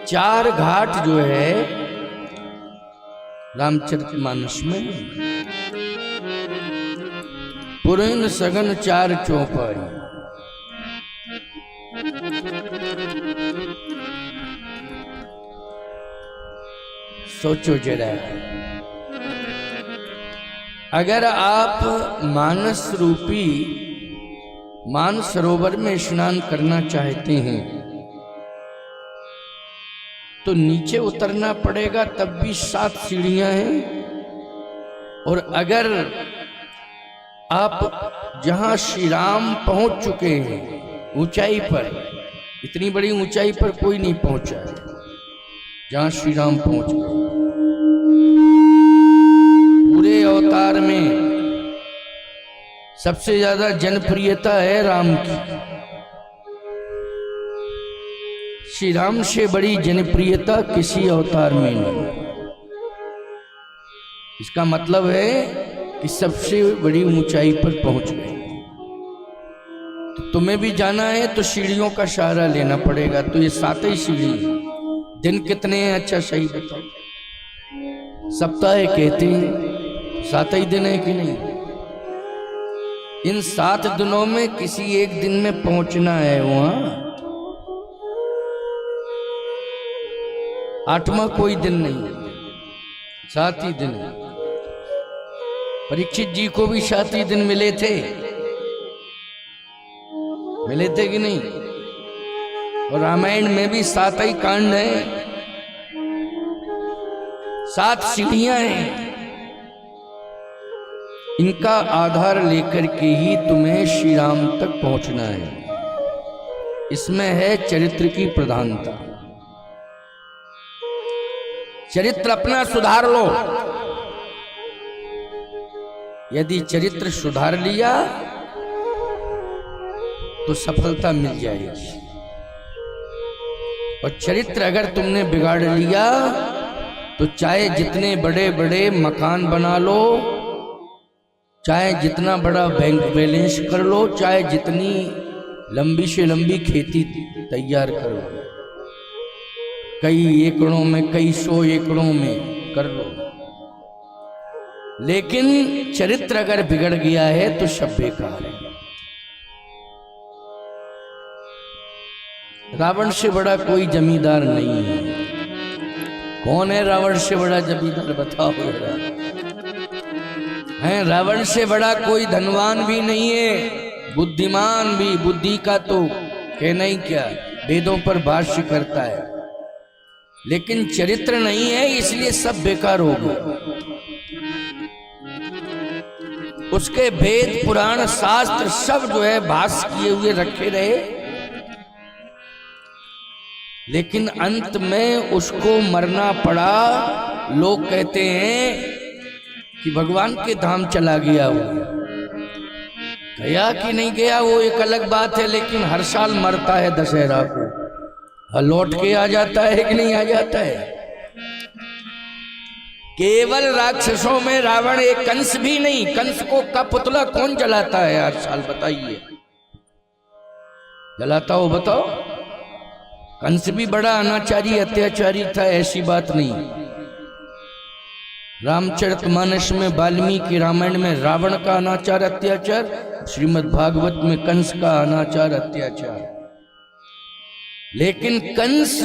चार घाट जो है रामचरितमानस में, पुरैन सघन चार चौपाई। सोचो जरा, अगर आप मानस रूपी मानसरोवर में स्नान करना चाहते हैं तो नीचे उतरना पड़ेगा, तब भी 7 सीढ़ियां हैं। और अगर आप जहां श्री राम पहुंच चुके हैं ऊंचाई पर, इतनी बड़ी ऊंचाई पर कोई नहीं पहुंचा है जहां श्री राम पहुंच गए। पूरे अवतार में सबसे ज्यादा जनप्रियता है राम की। श्री राम से बड़ी जनप्रियता किसी अवतार में नहीं। इसका मतलब है कि सबसे बड़ी ऊंचाई पर पहुंच गए। तो तुम्हें भी जाना है तो सीढ़ियों का सहारा लेना पड़ेगा। तो ये 7 ही सीढ़ी। दिन कितने हैं? अच्छा सही बताओ। सप्ताह कहते हैं, 7 ही दिन है कि नहीं? इन 7 दिनों में किसी एक दिन में पहुंचना है वहां। 8वां कोई दिन नहीं है, 7 ही दिन है। परीक्षित जी को भी 7 ही दिन मिले थे कि नहीं? और रामायण में भी 7 ही कांड है, 7 सीढ़ियां हैं। इनका आधार लेकर के ही तुम्हें श्री राम तक पहुंचना है। इसमें है चरित्र की प्रधानता। चरित्र अपना सुधार लो। यदि चरित्र सुधार लिया तो सफलता मिल जाएगी। और चरित्र अगर तुमने बिगाड़ लिया तो चाहे जितने बड़े बड़े मकान बना लो, चाहे जितना बड़ा बैंक बैलेंस कर लो, चाहे जितनी लंबी से लंबी खेती तैयार करो, कई एकड़ों में, कई 100 एकड़ों में कर लो, लेकिन चरित्र अगर बिगड़ गया है तो सब बेकार है। रावण से बड़ा कोई जमींदार नहीं है। कौन है रावण से बड़ा जमींदार? बताओ जरा। है रावण से बड़ा कोई धनवान भी नहीं है, बुद्धिमान भी। बुद्धि का तो कहना ही क्या, वेदों पर भाष्य करता है, लेकिन चरित्र नहीं है, इसलिए सब बेकार हो गए। उसके वेद पुराण शास्त्र सब जो है भाष्य किए हुए रखे रहे, लेकिन अंत में उसको मरना पड़ा। लोग कहते हैं कि भगवान के धाम चला गया। वो गया कि नहीं गया वो एक अलग बात है, लेकिन हर साल मरता है दशहरा को, लौट के आ जाता है कि नहीं आ जाता है। केवल राक्षसों में रावण एक कंस भी नहीं। कंस को का पुतला कौन जलाता है हर साल? बताइए, जलाता हो? बताओ। कंस भी बड़ा अनाचारी अत्याचारी था, ऐसी बात नहीं। रामचरितमानस में, वाल्मीकि रामायण में रावण का अनाचार अत्याचार, श्रीमद् भागवत में कंस का अनाचार अत्याचार। लेकिन कंस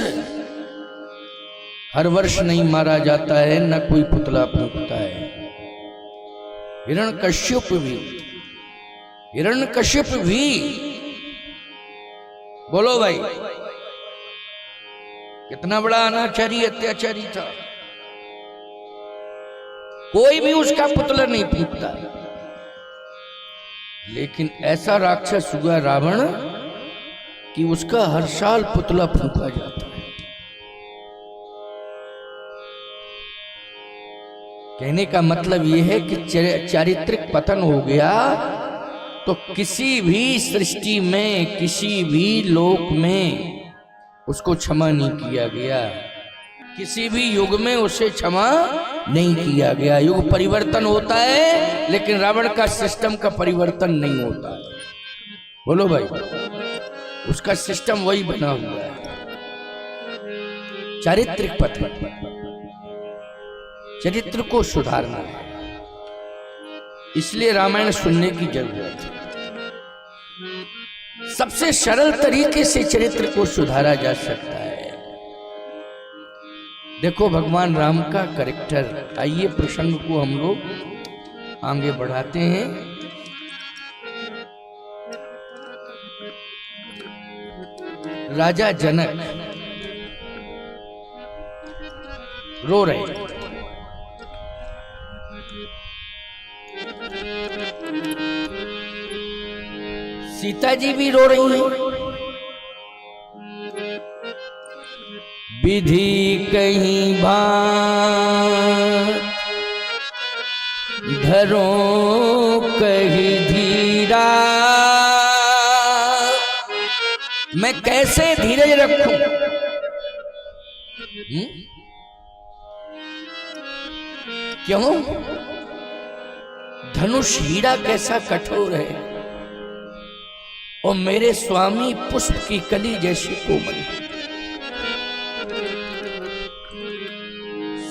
हर वर्ष नहीं मारा जाता है, न कोई पुतला फूंकता है। हिरण्यकश्यप भी बोलो भाई, कितना बड़ा अनाचारी अत्याचारी था। कोई भी उसका पुतला नहीं फूंकता। लेकिन ऐसा राक्षस हुआ रावण कि उसका हर साल पुतला फूंका जाता है। कहने का मतलब यह है कि चारित्रिक पतन हो गया तो किसी भी सृष्टि में, किसी भी लोक में उसको क्षमा नहीं किया गया। किसी भी युग में उसे क्षमा नहीं किया गया। युग परिवर्तन होता है, लेकिन रावण का सिस्टम का परिवर्तन नहीं होता है। बोलो भाई, उसका सिस्टम वही बना हुआ है। चारित्रिक पथ, चरित्र को सुधारना है। इसलिए रामायण सुनने की जरूरत है। सबसे सरल तरीके से चरित्र को सुधारा जा सकता है। देखो भगवान राम का कैरेक्टर, आइए प्रसंग को हम लोग आगे बढ़ाते हैं। राजा जनक रो रहे, सीता जी भी रो रही हैं। विधि कहीं भात धरो कहीं धीरा, मैं कैसे धीरज रखूं? क्यों? धनुष हीरा कैसा कठोर है और मेरे स्वामी पुष्प की कली जैसी कोमल।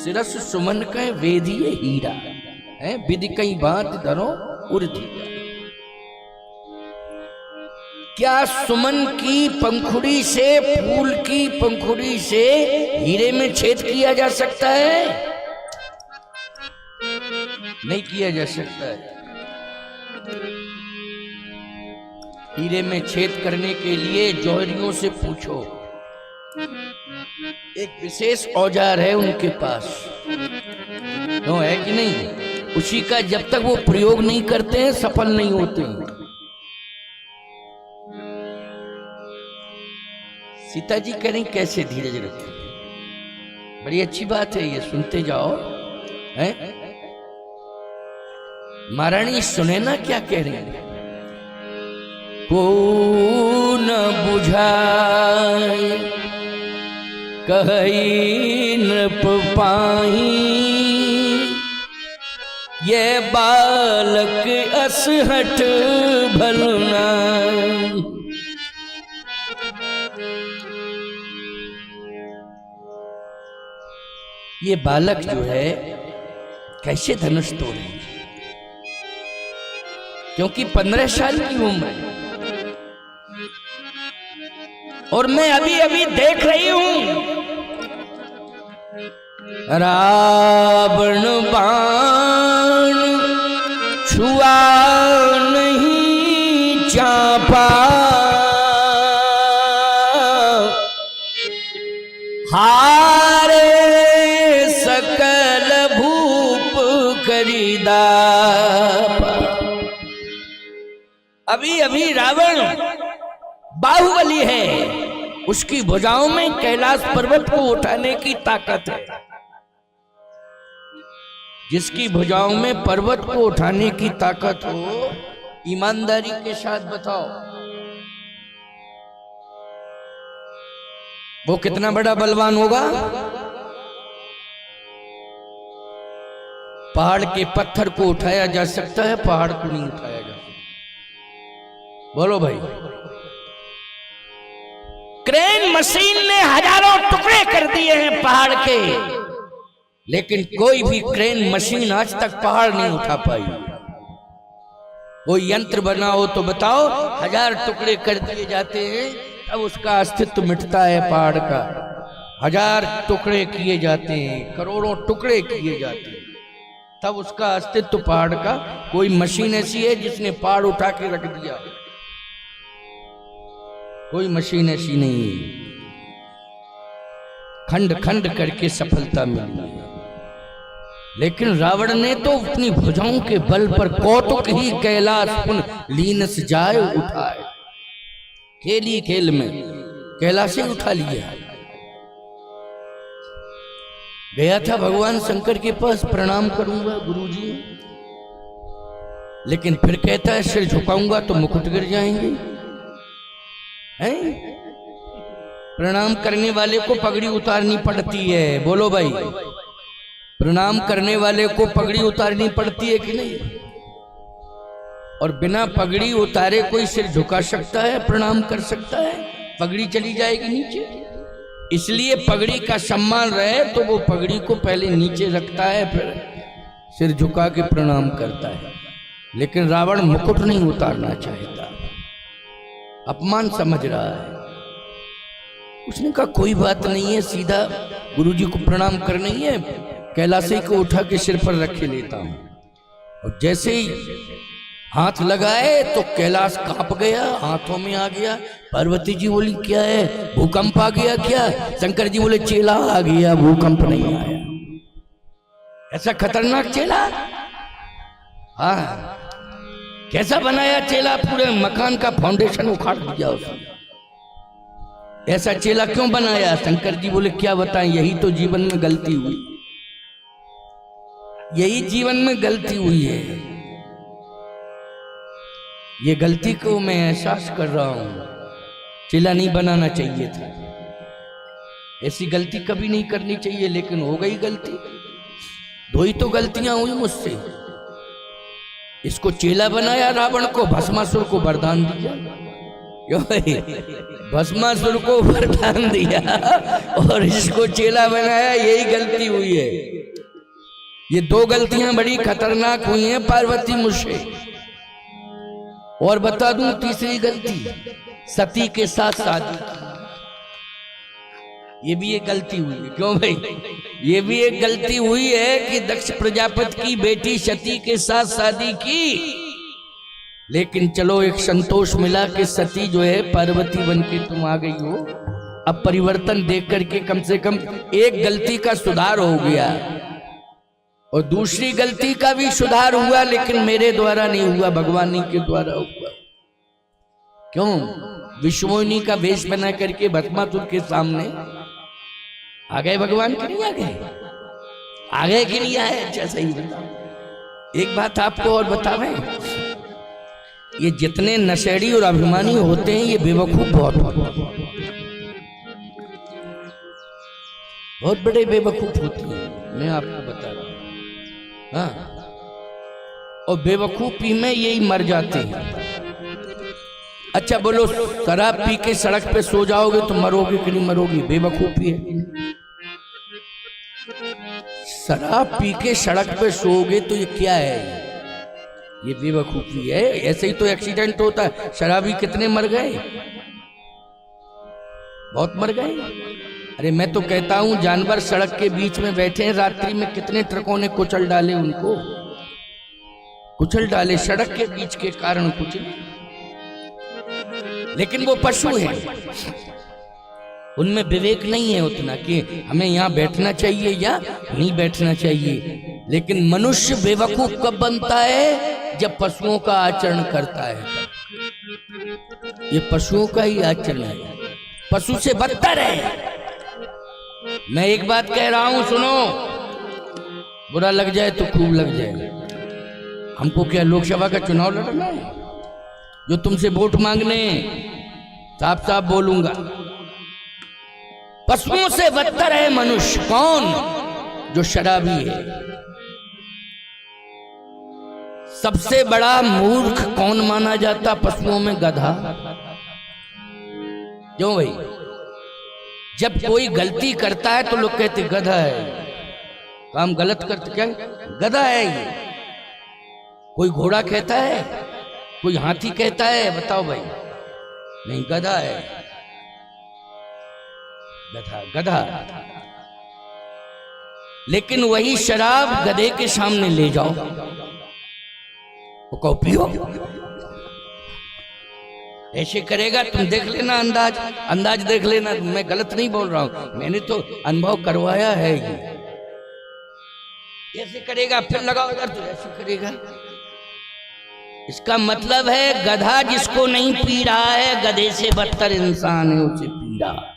सिरस सुमन का वेदीय हीरा है, विधि कई बात धरो उर्धीरा। क्या सुमन की पंखुड़ी से, फूल की पंखुड़ी से हीरे में छेद किया जा सकता है? नहीं किया जा सकता है। हीरे में छेद करने के लिए जौहरियों से पूछो, एक विशेष औजार है उनके पास, तो है कि नहीं? उसी का जब तक वो प्रयोग नहीं करते हैं सफल नहीं होते हैं। सीता जी कह रही कैसे धीरज रखें? बड़ी अच्छी बात है, ये सुनते जाओ। हैं? महारानी सुने ना क्या कह रही है। को न बुझाए कहीं नृप पाई, ये बालक असहट भलना। ये बालक जो है कैसे धनुष तोड़े, क्योंकि 15 साल की उम्र है और मैं अभी अभी देख रही हूं रावण बाण छुआ नहीं चापा, हारे सकल भूप करीदा। अभी अभी रावण बाहुबली है, उसकी भुजाओं में कैलाश पर्वत को उठाने की ताकत है। जिसकी भुजाओं में पर्वत को उठाने की ताकत हो, ईमानदारी के साथ बताओ वो कितना बड़ा बलवान होगा? पहाड़ के पत्थर को उठाया जा सकता है, पहाड़ को नहीं उठाया जा सकता। बोलो भाई। क्रेन मशीन ने हजारों टुकड़े कर दिए हैं पहाड़ के, लेकिन कोई भी क्रेन मशीन आज तक पहाड़ नहीं उठा पाई। कोई यंत्र बनाओ तो बताओ, 1000 टुकड़े कर दिए जाते हैं तब उसका अस्तित्व मिटता है। पहाड़ का 1000 टुकड़े किए जाते हैं, करोड़ों टुकड़े किए जाते हैं, तब उसका अस्तित्व पहाड़ का। कोई मशीन ऐसी है जिसने पहाड़ उठा के रख दिया? कोई मशीन ऐसी नहीं है। खंड खंड करके सफलता मिली है, लेकिन रावण ने तो अपनी भुजाओं के बल पर कौतुक ही कैलाश पुन लीनस जाए उठाए। खेली खेल में कैलाश ही उठा लिया। गया था भगवान शंकर के पास, प्रणाम करूंगा गुरुजी, लेकिन फिर कहता है सिर झुकाऊंगा तो मुकुट गिर जाएंगे। हैं? प्रणाम करने वाले को पगड़ी उतारनी पड़ती है। बोलो भाई, प्रणाम करने वाले को पगड़ी उतारनी पड़ती है कि नहीं? और बिना पगड़ी उतारे कोई सिर झुका सकता है, प्रणाम कर सकता है? पगड़ी चली जाएगी नीचे। इसलिए पगड़ी का सम्मान रहे तो वो पगड़ी को पहले नीचे रखता है, फिर सिर झुका के प्रणाम करता है। लेकिन रावण मुकुट नहीं उतारना चाहता, अपमान समझ रहा है। उसने कहा कोई बात नहीं है, सीधा गुरुजी को प्रणाम करना ही है, कैलाशी को उठा के सिर पर रखे लेता हूं। और जैसे ही हाथ लगाए तो कैलाश कांप गया, हाथों में आ गया। पार्वती जी बोली क्या है, भूकंप आ गया क्या? शंकर जी बोले चेला आ गया, भूकंप नहीं आया। ऐसा खतरनाक चेला, हाँ कैसा बनाया चेला, पूरे मकान का फाउंडेशन उखाड़ दिया उसने। ऐसा चेला क्यों बनाया? शंकर जी बोले क्या बताएं, यही तो जीवन में गलती हुई, यही जीवन में गलती हुई है। ये गलती को मैं एहसास कर रहा हूं, चेला नहीं बनाना चाहिए था, ऐसी गलती कभी नहीं करनी चाहिए, लेकिन हो गई गलती। दो ही तो गलतियां हुई मुझसे, इसको चेला बनाया रावण को, भस्मासुर को वरदान दिया। भस्मासुर को वरदान दिया और इसको चेला बनाया, यही गलती हुई है। ये दो गलतियां बड़ी खतरनाक हुई हैं पार्वती मुझसे। और बता दूं तीसरी गलती, सती के साथ शादी, ये भी एक गलती हुई है। क्यों भाई? ये भी एक गलती हुई है कि दक्ष प्रजापति की बेटी सती के साथ शादी की, लेकिन चलो एक संतोष मिला कि सती जो है पार्वती बन के तुम आ गई हो। अब परिवर्तन देख करके कम से कम एक गलती का सुधार हो गया, और दूसरी गलती का भी सुधार हुआ, लेकिन मेरे द्वारा नहीं हुआ, भगवान ही के द्वारा हुआ। क्यों? विष्णुमुनि का वेश बना करके भस्मासुर के सामने आ गए भगवान, के नहीं आ गए? आ गए कि नहीं आए? अच्छा सही बताओ। एक बात आपको और बतावें, ये जितने नशेड़ी और अभिमानी होते हैं ये बेवकूफ बहुत बड़े बेवकूफ होते हैं, मैं आपको बता रहा हूं। हाँ, और बेवकूफी में यही मर जाते हैं। अच्छा बोलो, शराब पी के सड़क पे सो जाओगे तो मरोगे कि नहीं मरोगे? बेवकूफी है। शराब पी के सड़क पे सोओगे तो ये क्या है? ये बेवकूफी है। ऐसे ही तो एक्सीडेंट होता है, शराबी कितने मर गए, बहुत मर गए। अरे मैं तो कहता हूं जानवर सड़क के बीच में बैठे हैं, रात्रि में कितने ट्रकों ने कुचल डाले, उनको कुचल डाले, सड़क के बीच के कारण कुचले। लेकिन वो पशु हैं, उनमें विवेक नहीं है उतना कि हमें यहाँ बैठना चाहिए या नहीं बैठना चाहिए। लेकिन मनुष्य बेवकूफ कब बनता है? जब पशुओं का आचरण करता है। ये पशुओं का ही आचरण है, पशु से बदतर है। मैं एक बात कह रहा हूं, सुनो, बुरा लग जाए तो खूब लग जाए। हमको क्या लोकसभा का चुनाव लड़ना है जो तुमसे वोट मांगने? साफ साफ बोलूंगा, पशुओं से बदतर है मनुष्य। कौन? जो शराबी है। सबसे बड़ा मूर्ख कौन माना जाता पशुओं में? गधा। क्यों भाई? जब कोई गलती करता है तो लोग कहते गधा है, काम गलत करते, क्या गधा है ये? कोई घोड़ा कहता है, कोई हाथी कहता है? बताओ भाई, नहीं, गधा है, गधा गधा। लेकिन वही शराब गधे के सामने ले जाओ, वो कहो पियो, ऐसे करेगा, तुम देख लेना, अंदाज देख लेना। मैं गलत नहीं बोल रहा हूं, मैंने तो अनुभव करवाया है। ये ऐसे करेगा, फिर लगाओ यार, तो ऐसे करेगा। इसका मतलब है गधा जिसको नहीं पी रहा है, गधे से बदतर इंसान है उसे पी रहा।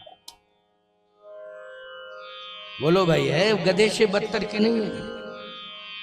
बोलो भाई, है गधे से बदतर की नहीं है?